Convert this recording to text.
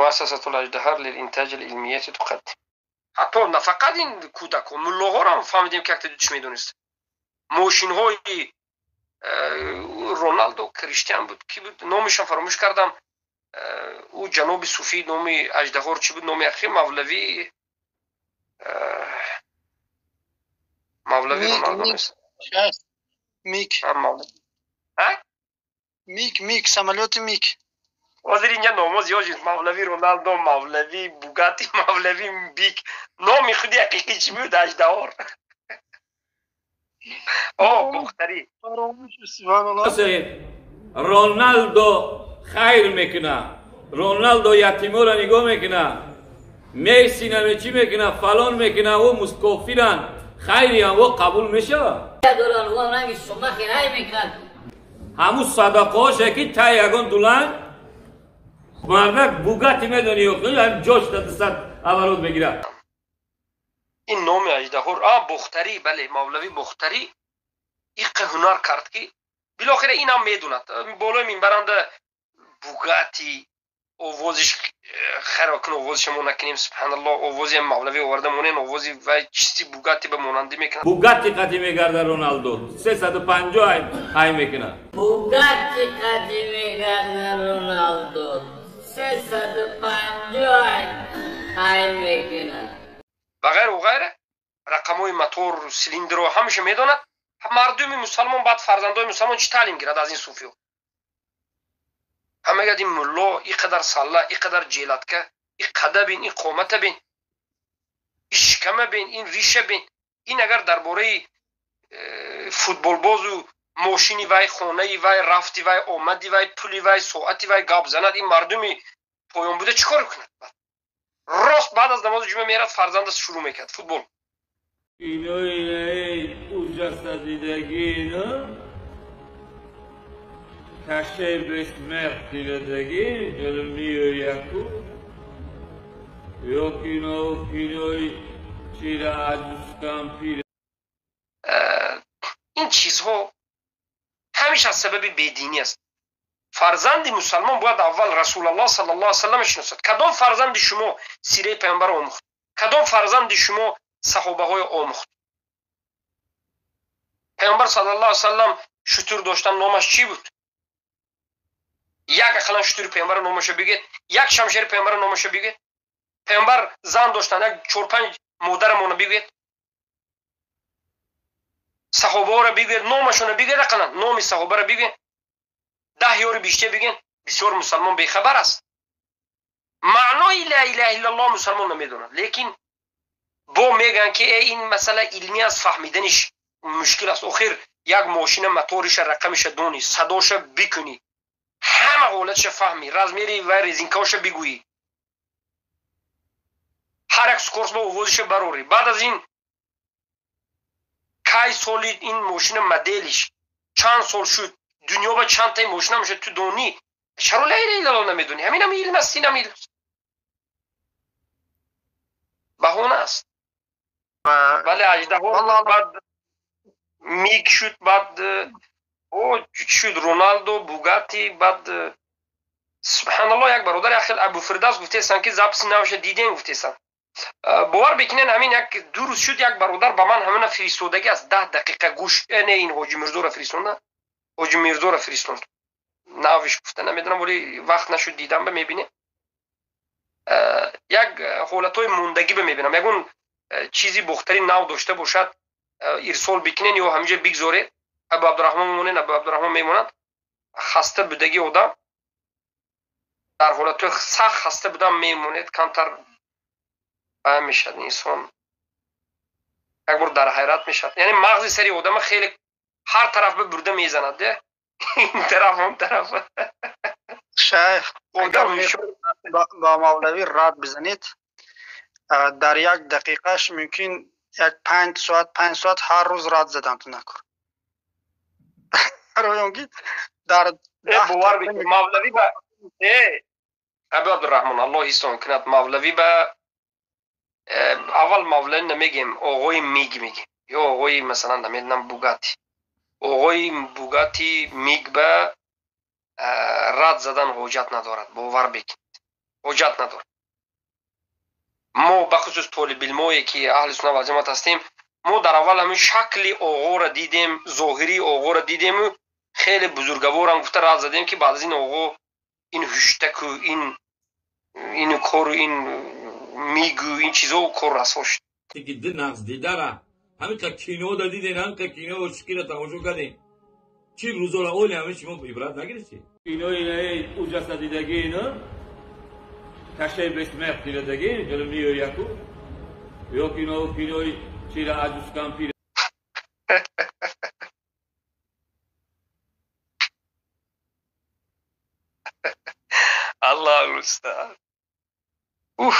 مؤسسة الأجدهر للإنتاج العلمية تقدم. حتی نه فقط این کودک و ملاها را هم فهمیدیم که یک دوش میدونست. ماشین های رونالدو کریستیان بود کی بود نامش فراموش کردم، او جناب صوفی نام اژدهار چی بود نام اخی مولوی رونالدو نیست میک میک سمالوت میک حاضر اینجا ناماز یا جید مولوی رونالدو مولوی بوگاتی مولوی بیک نام خودی حقیقی چی بود اژدهار بختری رونالدو خیر میکنه، رونالدو یتیمو را نگاه میکنه، میسی نمی چی میکنه فلان میکنه و مستکفرن خیری هم و قبول میشه دولان و رنگ شما خیرای میکنن همون صدقه هاشه که تا یگان دولن مردک بوگاتی میدونی و خیلی هم جاش دست اولود بگیره. این نام اژدهار بختری بله مولوی بختری ایق هنر کرد که بالاخره این هم میدوند بالای منبرنده بوگاتی آوازش خراکن آوازش ما نکنیم سبحان الله آوازی مولوی آورده مونین آوازی و چیزی بوگاتی به مانندی میکنه بوگاتی قدی میگرده رونالدو 350 های میکنه بوگاتی قدی میگرده رونالدو 350 های میکنه و غیر و غیره رقمای موتور سیلیندر رو همیشه میداند. مردم مسلمان بعد فرزندای مسلمان چی تعلیم گیرد از این صوفیو؟ همه گفت این ملا این قدر صلا این قدر جیلتکه این قده بین این قومت بین این شکمه بین این ریشه بین این اگر درباره فوتبال باز و ماشینی وای خونه وای رفتی وای آمدی وای پولی وای ساعتی وای گپ زند این مردمی پایان بوده چیکار کند؟ راست بعد از نماز جمعه میرد فرزندش شروع میکرد فوتبال اینوی اوجست دیدگی اینا تشه بهش مرد دیدگی جلومی یکو یا کینوی چیره عجوزکم پیره این چیزها همیشه از سبب بیدینی است. فرزند مسلمان باید اول رسول الله صلی الله علیه و سلم شناسد. کدام فرزند شما سیره پیامبر آموخت؟ کدام فرزند شما صحابه های آموخت؟ پیامبر صلی الله علیه و سلم شتر داشتن نامش چی بود؟ یک اقلا شتر پیامبر نامش بگید، یک شمشیر پیامبر نامش بگید. پیامبر زن داشتن یک 4-5 مادرمون بگید. صحابه را بگید نامشون بگید اقلا نام صحابه را بگید. 10 یار بیشتر بگید. بسیار مسلمان بیخبر است. معنای لا اله الا الله مسلمان نمیدونن، لیکن با میگن که این مسئله علمی از فهمیدنش مشکل است. آخر یک ماشین موتورش رقمش دونی صداش بکنی همه حالتش فهمی رزمیری و ریزینکاش بگویی هر یک سکورس با آوازش بروری بعد از این کی سالی این ماشین مدلش چند سال شد دنیا با چند تا ماشین میشه تو دونی چرا لا اله الا الله نمیدونی؟ همین هم علم است. این هم علم است. بهونه است. ولی اژدها بعد میک شد بعد شد رونالدو بوگاتی بعد سبحان الله یک برادر اخیل ابو فردوس گفتیستن که زبسی نوشه دیدین گفتیستن باور بکنین همین یک 2 روز شد یک برادر با من همین فرستادگی از 10 دقیقه گوش نه این حاجی میرزا را فرستوند حاجی میرزا را فرستوند ناوش گفته نمیدونم ولی وقت نشد دیدم به میبینه یک حالتای موندگی به میبینم یگون چیزی بختری ناو داشته باشد ارسال بکنین یا همینجا بگذاره ابو عبدالرحمن میمونن ابو عبدالرحمن میمونن خسته بودگی آدم در حالت سخت خسته بودم میمونید کمتر میشد انسان یک بار در حیرت میشد یعنی مغز سری آدم خیلی هر طرف به برده میزند این طرف اون طرف شیخ با مولوی رد بزنید در 1 دقیقهش ممکن یک 5 ساعت هر روز رد زدن تو نکن رویونگید در باور بکنید مولوی با ابو عبدالرحمن الله ایستان کند مولوی با اول مولوی نمیگیم آقای میگیم یا آقای مثلا نمیدونم بوگاتی آقای بوگاتی میگ به رد زدن حجت ندارد باور بکنید حجت نداره. ما بخصوص طالب علمایی که اهل سنت و جماعت هستیم، ما در اول همین شکل آقا را دیدیم، ظاهری آقا را دیدیم و خیلی بزرگوار هم گفته رد زدیم که بعد از این آقا این هشتک و این کار و این میگو این چیزا و کار رسوا شد. که ده نقص دیده را همین که کینو دا دیدین، همین که کینو و شکی را تماشا کردین، چی روزا را اولی همین شما عبرت نگیرید؟ کینو اینه او جسد دیدگی اینا کشه بسمه دیدگی جلو میو یکو یا کینوی چی را عجوز کم پیر الله المستعان. اوه